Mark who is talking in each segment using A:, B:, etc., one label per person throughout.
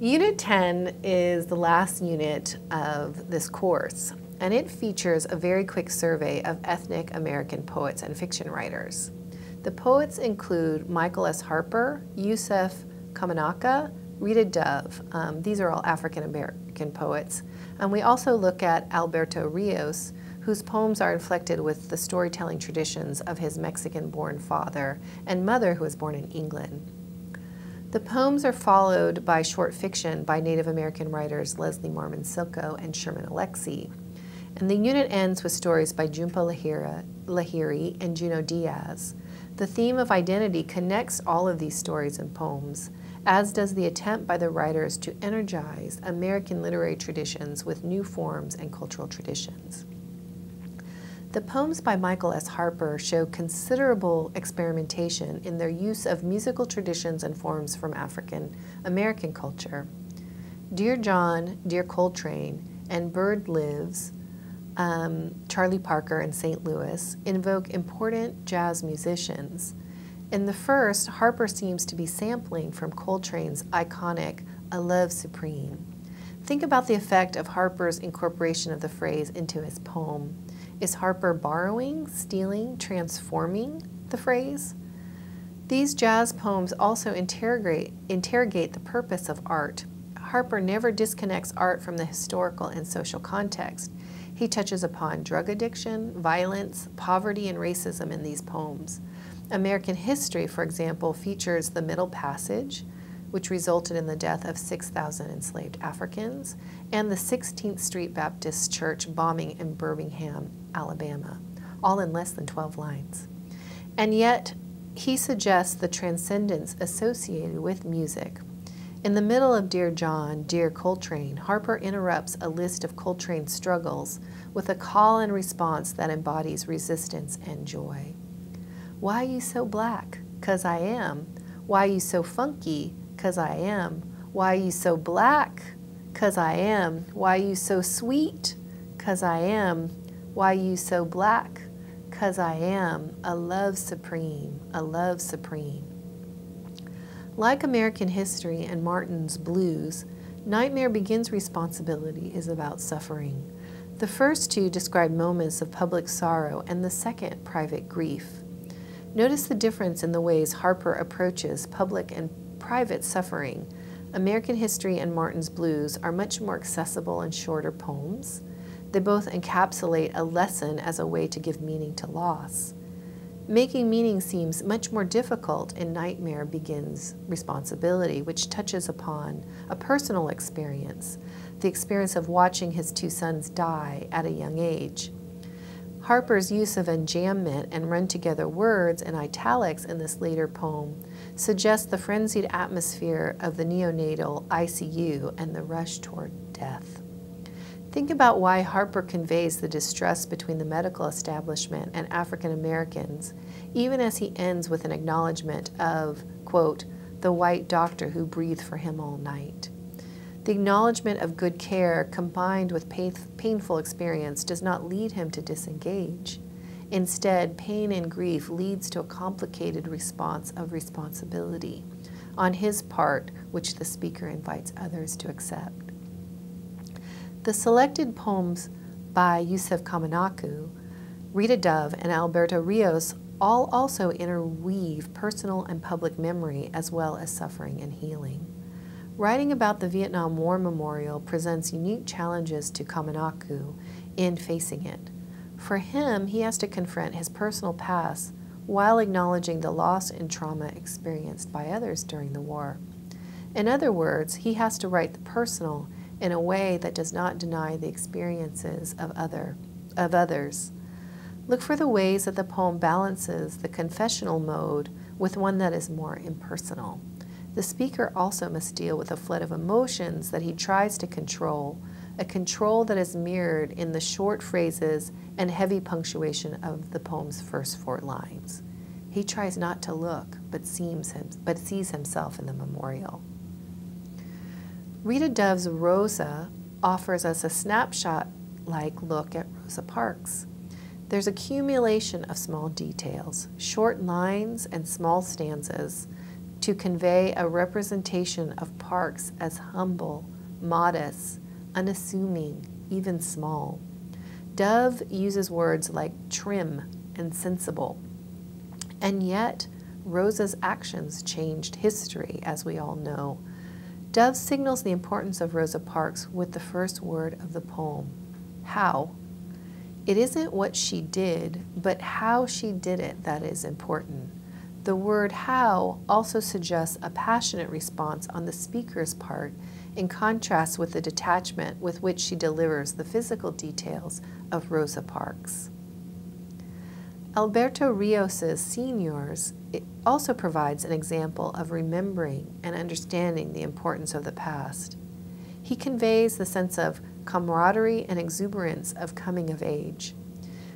A: Unit 10 is the last unit of this course, and it features a very quick survey of ethnic American poets and fiction writers. The poets include Michael S. Harper, Yusef Kamanaka, Rita Dove. These are all African American poets. And we also look at Alberto Rios, whose poems are inflected with the storytelling traditions of his Mexican-born father and mother, who was born in England. The poems are followed by short fiction by Native American writers Leslie Marmon Silko and Sherman Alexie. And the unit ends with stories by Jhumpa Lahiri and Junot Diaz. The theme of identity connects all of these stories and poems, as does the attempt by the writers to energize American literary traditions with new forms and cultural traditions. The poems by Michael S. Harper show considerable experimentation in their use of musical traditions and forms from African American culture. Dear John, Dear Coltrane, and Bird Lives, Charlie Parker and St. Louis, invoke important jazz musicians. In the first, Harper seems to be sampling from Coltrane's iconic A Love Supreme. Think about the effect of Harper's incorporation of the phrase into his poem. Is Harper borrowing, stealing, transforming the phrase? These jazz poems also interrogate the purpose of art. Harper never disconnects art from the historical and social context. He touches upon drug addiction, violence, poverty, and racism in these poems. American history, for example, features the Middle Passage, which resulted in the death of 6,000 enslaved Africans, and the 16th Street Baptist Church bombing in Birmingham, Alabama, all in less than 12 lines. And yet, he suggests the transcendence associated with music. In the middle of Dear John, Dear Coltrane, Harper interrupts a list of Coltrane's struggles with a call and response that embodies resistance and joy. Why you so black? 'Cause I am. Why you so funky? 'Cause I am. Why you so black? 'Cause I am. Why you so sweet? 'Cause I am. Why you so black? 'Cause I am. A love supreme, a love supreme. Like American history and Martin's blues, Nightmare Begins' responsibility is about suffering. The first two describe moments of public sorrow and the second, private grief. Notice the difference in the ways Harper approaches public and private suffering. American history and Martin's blues are much more accessible and shorter poems. They both encapsulate a lesson as a way to give meaning to loss. Making meaning seems much more difficult in Nightmare Begins' responsibility, which touches upon a personal experience, the experience of watching his two sons die at a young age. Harper's use of enjambment and run-together words in italics in this later poem suggests the frenzied atmosphere of the neonatal ICU and the rush toward death. Think about why Harper conveys the distrust between the medical establishment and African Americans, even as he ends with an acknowledgement of, quote, the white doctor who breathed for him all night. The acknowledgement of good care combined with painful experience does not lead him to disengage. Instead, pain and grief leads to a complicated response of responsibility on his part, which the speaker invites others to accept. The selected poems by Yusef Kamanaka, Rita Dove, and Alberto Rios all also interweave personal and public memory as well as suffering and healing. Writing about the Vietnam War Memorial presents unique challenges to Kamanaka in facing it. For him, he has to confront his personal past while acknowledging the loss and trauma experienced by others during the war. In other words, he has to write the personal in a way that does not deny the experiences of others. Look for the ways that the poem balances the confessional mode with one that is more impersonal. The speaker also must deal with a flood of emotions that he tries to control, a control that is mirrored in the short phrases and heavy punctuation of the poem's first 4 lines. He tries not to look, but sees himself in the memorial. Rita Dove's Rosa offers us a snapshot-like look at Rosa Parks. There's accumulation of small details, short lines and small stanzas, to convey a representation of Parks as humble, modest, unassuming, even small. Dove uses words like trim and sensible. And yet, Rosa's actions changed history, as we all know. Dove signals the importance of Rosa Parks with the first word of the poem, how. It isn't what she did, but how she did it that is important. The word how also suggests a passionate response on the speaker's part, in contrast with the detachment with which she delivers the physical details of Rosa Parks. Alberto Rios's Seniors also provides an example of remembering and understanding the importance of the past. He conveys the sense of camaraderie and exuberance of coming of age.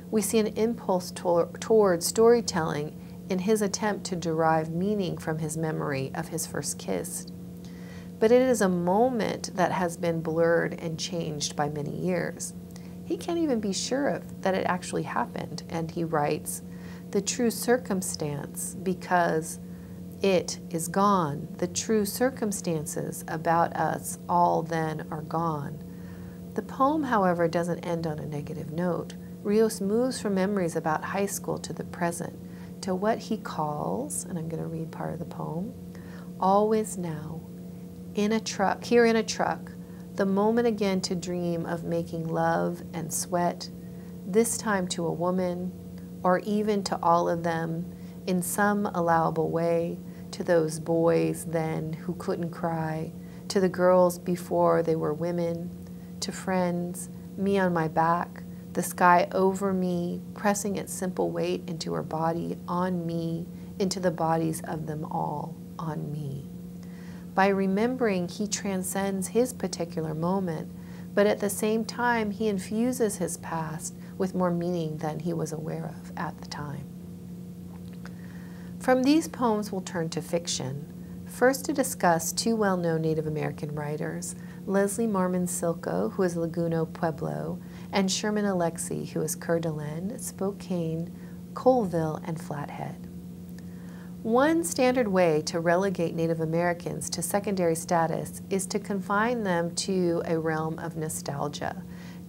A: We see an impulse toward storytelling in his attempt to derive meaning from his memory of his first kiss. But it is a moment that has been blurred and changed by many years. He can't even be sure that it actually happened, and he writes, "The true circumstance, because it is gone, the true circumstances about us all then are gone." The poem, however, doesn't end on a negative note. Rios moves from memories about high school to the present, to what he calls, and I'm going to read part of the poem, always now, in a truck, here in a truck, the moment again to dream of making love and sweat, this time to a woman, or even to all of them, in some allowable way, to those boys then who couldn't cry, to the girls before they were women, to friends, me on my back, the sky over me, pressing its simple weight into her body, on me, into the bodies of them all, on me. By remembering, he transcends his particular moment, but at the same time, he infuses his past with more meaning than he was aware of at the time. From these poems, we'll turn to fiction, first to discuss two well-known Native American writers, Leslie Marmon Silko, who is Laguno Pueblo, and Sherman Alexie, who is Coeur d'Alene, Spokane, Colville, and Flathead. One standard way to relegate Native Americans to secondary status is to confine them to a realm of nostalgia,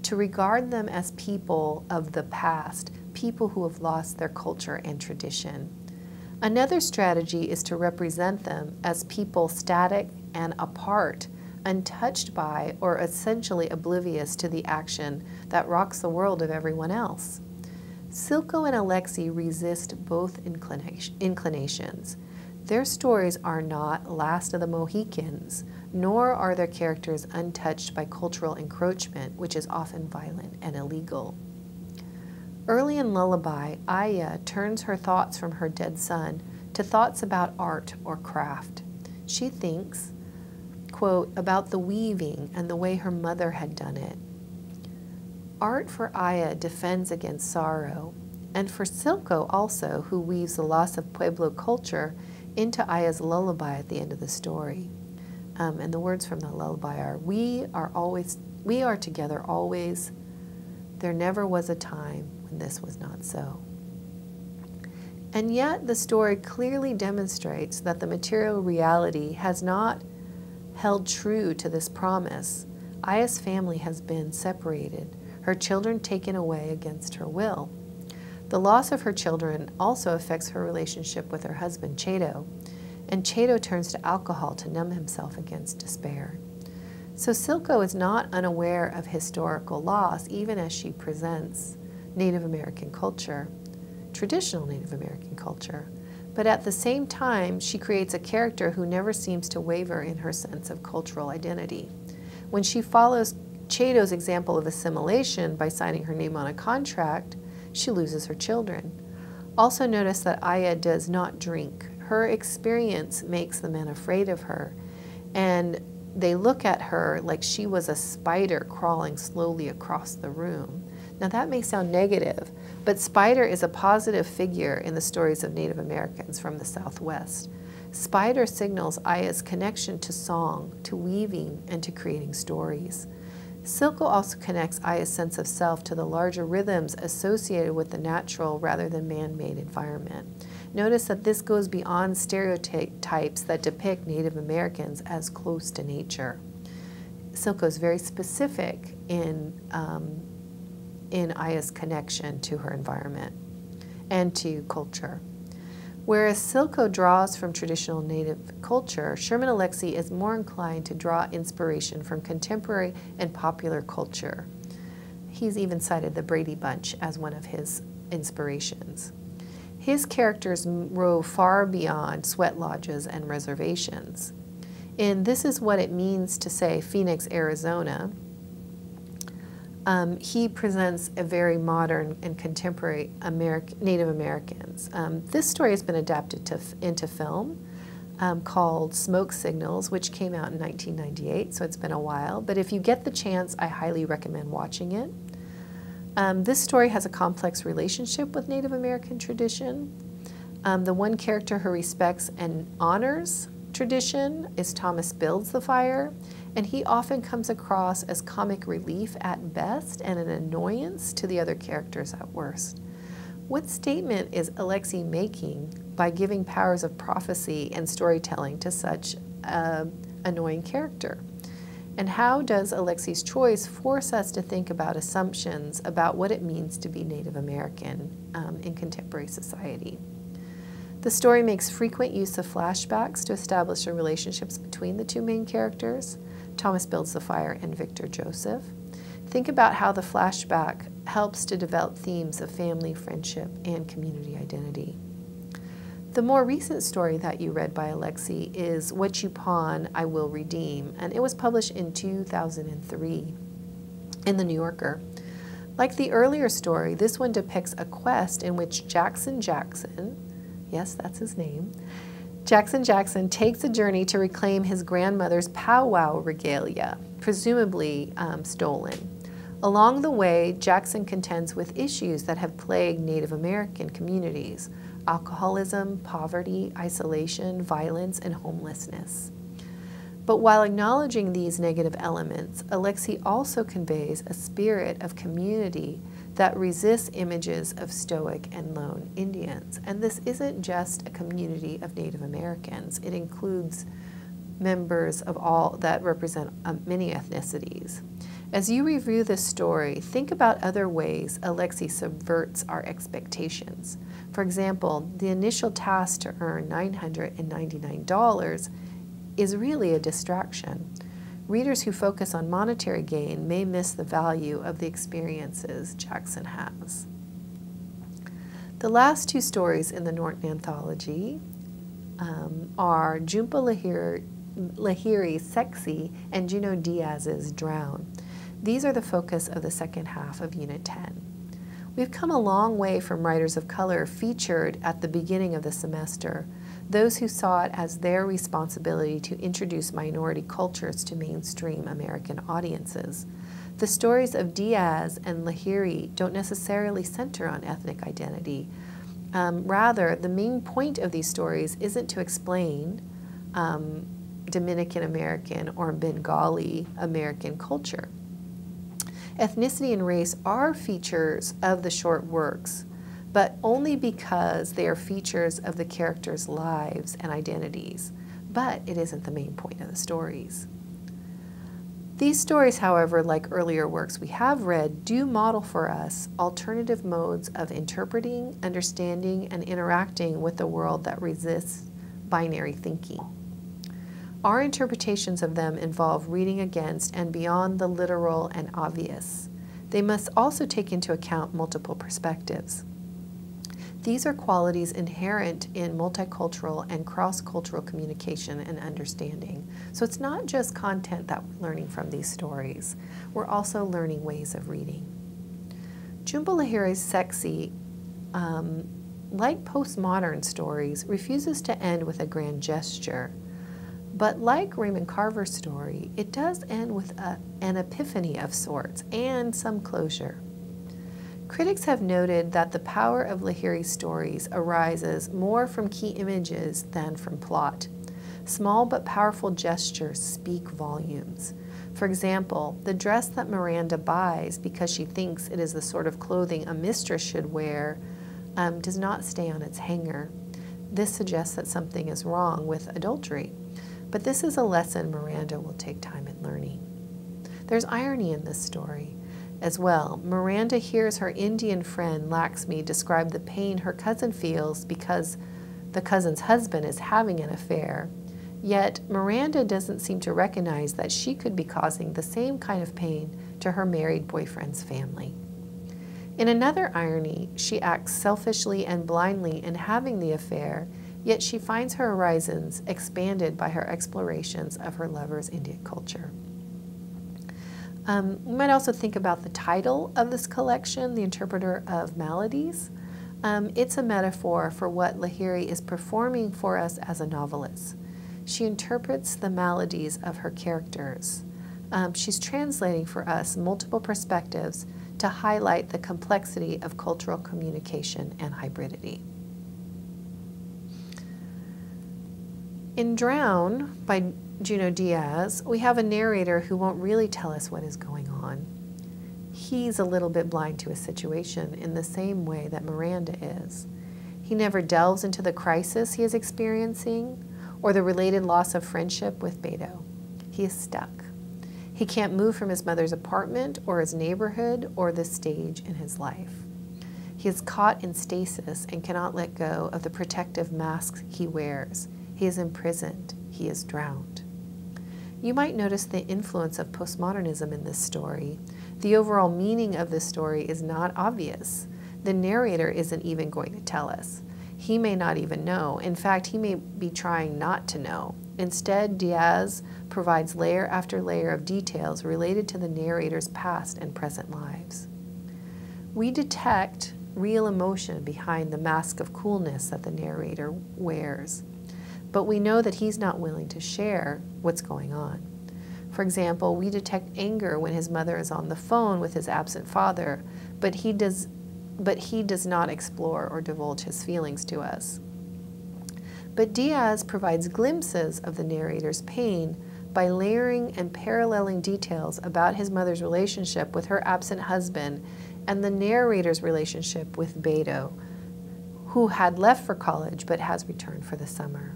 A: to regard them as people of the past, people who have lost their culture and tradition. Another strategy is to represent them as people static and apart, untouched by or essentially oblivious to the action that rocks the world of everyone else. Silko and Alexie resist both inclinations. Their stories are not Last of the Mohicans, nor are their characters untouched by cultural encroachment, which is often violent and illegal. Early in Lullaby, Aya turns her thoughts from her dead son to thoughts about art or craft. She thinks, quote, about the weaving and the way her mother had done it. Art for Aya defends against sorrow, and for Silko also, who weaves the loss of Pueblo culture into Aya's lullaby at the end of the story. And the words from the lullaby are, we are together always. There never was a time when this was not so. And yet the story clearly demonstrates that the material reality has not held true to this promise. Aya's family has been separated, her children taken away against her will. The loss of her children also affects her relationship with her husband, Chato, and Chato turns to alcohol to numb himself against despair. So Silko is not unaware of historical loss, even as she presents Native American culture, traditional Native American culture. But at the same time, she creates a character who never seems to waver in her sense of cultural identity. When she follows Chato's example of assimilation by signing her name on a contract, she loses her children. Also notice that Aya does not drink. Her experience makes the men afraid of her, and they look at her like she was a spider crawling slowly across the room. Now that may sound negative, but Spider is a positive figure in the stories of Native Americans from the Southwest. Spider signals Aya's connection to song, to weaving, and to creating stories. Silko also connects Aya's sense of self to the larger rhythms associated with the natural rather than man-made environment. Notice that this goes beyond stereotypes that depict Native Americans as close to nature. Silko is very specific in Aya's connection to her environment and to culture. Whereas Silko draws from traditional Native culture, Sherman Alexie is more inclined to draw inspiration from contemporary and popular culture. He's even cited the Brady Bunch as one of his inspirations. His characters rove far beyond sweat lodges and reservations. In This Is What It Means to Say Phoenix, Arizona, he presents a very modern and contemporary Native Americans. This story has been adapted into film called Smoke Signals, which came out in 1998, so it's been a while. But if you get the chance, I highly recommend watching it. This story has a complex relationship with Native American tradition. The one character who respects and honors tradition is Thomas Builds the Fire, and he often comes across as comic relief at best and an annoyance to the other characters at worst. What statement is Alexie making by giving powers of prophecy and storytelling to such an annoying character? And how does Alexie's choice force us to think about assumptions about what it means to be Native American in contemporary society? The story makes frequent use of flashbacks to establish the relationships between the two main characters, Thomas Builds the Fire and Victor Joseph. Think about how the flashback helps to develop themes of family, friendship, and community identity. The more recent story that you read by Alexie is What You Pawn, I Will Redeem, and it was published in 2003 in The New Yorker. Like the earlier story, this one depicts a quest in which Jackson, yes, that's his name, Jackson takes a journey to reclaim his grandmother's powwow regalia, presumably stolen. Along the way, Jackson contends with issues that have plagued Native American communities: alcoholism, poverty, isolation, violence, and homelessness. But while acknowledging these negative elements, Alexie also conveys a spirit of community that resists images of stoic and lone Indians. And this isn't just a community of Native Americans. It includes members of all that represent many ethnicities. As you review this story, think about other ways Alexie subverts our expectations. For example, the initial task to earn $999 is really a distraction. Readers who focus on monetary gain may miss the value of the experiences Jackson has. The last two stories in the Norton anthology are Jhumpa Lahiri's Sexy and Junot Diaz's Drown. These are the focus of the second half of Unit 10. We've come a long way from writers of color featured at the beginning of the semester, those who saw it as their responsibility to introduce minority cultures to mainstream American audiences. The stories of Diaz and Lahiri don't necessarily center on ethnic identity. Rather, the main point of these stories isn't to explain Dominican American or Bengali American culture. Ethnicity and race are features of the short works, but only because they are features of the characters' lives and identities. But it isn't the main point of the stories. These stories, however, like earlier works we have read, do model for us alternative modes of interpreting, understanding, and interacting with the world that resists binary thinking. Our interpretations of them involve reading against and beyond the literal and obvious. They must also take into account multiple perspectives. These are qualities inherent in multicultural and cross-cultural communication and understanding. So it's not just content that we're learning from these stories. We're also learning ways of reading. Jhumpa Lahiri's Sexy, like postmodern stories, refuses to end with a grand gesture. But like Raymond Carver's story, it does end with an epiphany of sorts and some closure. Critics have noted that the power of Lahiri's stories arises more from key images than from plot. Small but powerful gestures speak volumes. For example, the dress that Miranda buys because she thinks it is the sort of clothing a mistress should wear does not stay on its hanger. This suggests that something is wrong with adultery. But this is a lesson Miranda will take time in learning. There's irony in this story as well. Miranda hears her Indian friend Laxmi describe the pain her cousin feels because the cousin's husband is having an affair. Yet Miranda doesn't seem to recognize that she could be causing the same kind of pain to her married boyfriend's family. In another irony, she acts selfishly and blindly in having the affair, yet she finds her horizons expanded by her explorations of her lover's Indian culture. We might also think about the title of this collection, The Interpreter of Maladies. It's a metaphor for what Lahiri is performing for us as a novelist. She interprets the maladies of her characters. She's translating for us multiple perspectives to highlight the complexity of cultural communication and hybridity. In Drown by Junot Diaz, we have a narrator who won't really tell us what is going on. He's a little bit blind to a situation in the same way that Miranda is. He never delves into the crisis he is experiencing or the related loss of friendship with Beto. He is stuck. He can't move from his mother's apartment or his neighborhood or this stage in his life. He is caught in stasis and cannot let go of the protective masks he wears. He is imprisoned. He is drowned. You might notice the influence of postmodernism in this story. The overall meaning of this story is not obvious. The narrator isn't even going to tell us. He may not even know. In fact, he may be trying not to know. Instead, Diaz provides layer after layer of details related to the narrator's past and present lives. We detect real emotion behind the mask of coolness that the narrator wears, but we know that he's not willing to share what's going on. For example, we detect anger when his mother is on the phone with his absent father, but he does not explore or divulge his feelings to us. But Diaz provides glimpses of the narrator's pain by layering and paralleling details about his mother's relationship with her absent husband and the narrator's relationship with Beto, who had left for college but has returned for the summer.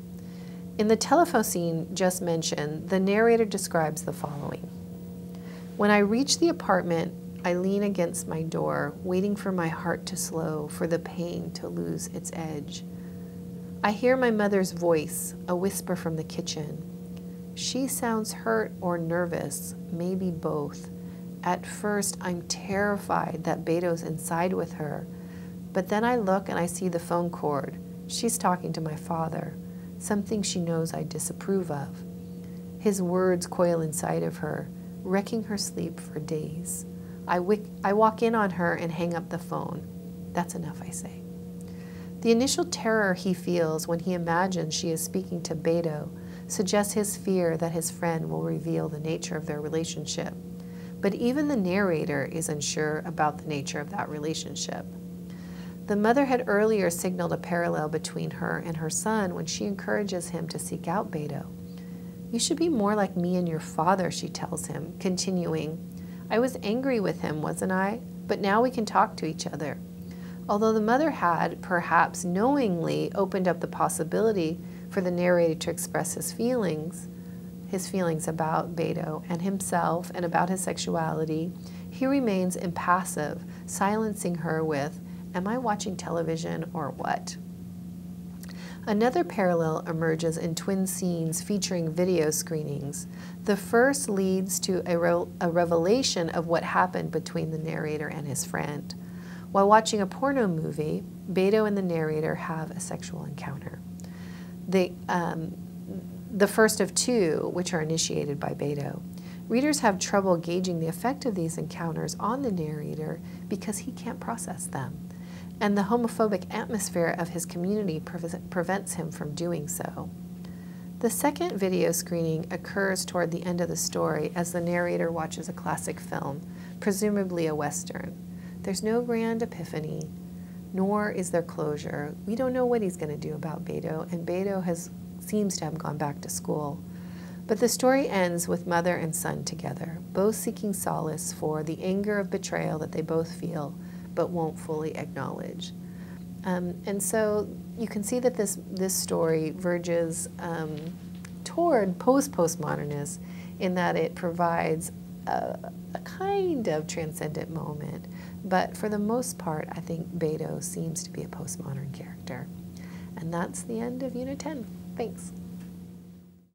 A: In the telephone scene just mentioned, the narrator describes the following. When I reach the apartment, I lean against my door, waiting for my heart to slow, for the pain to lose its edge. I hear my mother's voice, a whisper from the kitchen. She sounds hurt or nervous, maybe both. At first, I'm terrified that Beto's inside with her, but then I look and I see the phone cord. She's talking to my father, something she knows I disapprove of. His words coil inside of her, wrecking her sleep for days. I walk in on her and hang up the phone. That's enough, I say. The initial terror he feels when he imagines she is speaking to Beto suggests his fear that his friend will reveal the nature of their relationship. But even the narrator is unsure about the nature of that relationship. The mother had earlier signaled a parallel between her and her son when she encourages him to seek out Beto. You should be more like me and your father, she tells him, continuing, I was angry with him, wasn't I? But now we can talk to each other. Although the mother had, perhaps knowingly, opened up the possibility for the narrator to express his feelings about Beto and himself and about his sexuality, he remains impassive, silencing her with, am I watching television or what? Another parallel emerges in twin scenes featuring video screenings. The first leads to a revelation of what happened between the narrator and his friend. While watching a porno movie, Beto and the narrator have a sexual encounter. The first of two, which are initiated by Beto. Readers have trouble gauging the effect of these encounters on the narrator because he can't process them, and the homophobic atmosphere of his community prevents him from doing so. The second video screening occurs toward the end of the story as the narrator watches a classic film, presumably a Western. There's no grand epiphany, nor is there closure. We don't know what he's going to do about Beto, and Beto seems to have gone back to school. But the story ends with mother and son together, both seeking solace for the anger of betrayal that they both feel, but won't fully acknowledge. And so you can see that this story verges toward postmodernist in that it provides a kind of transcendent moment. But for the most part, I think Beto seems to be a postmodern character. And that's the end of Unit 10. Thanks.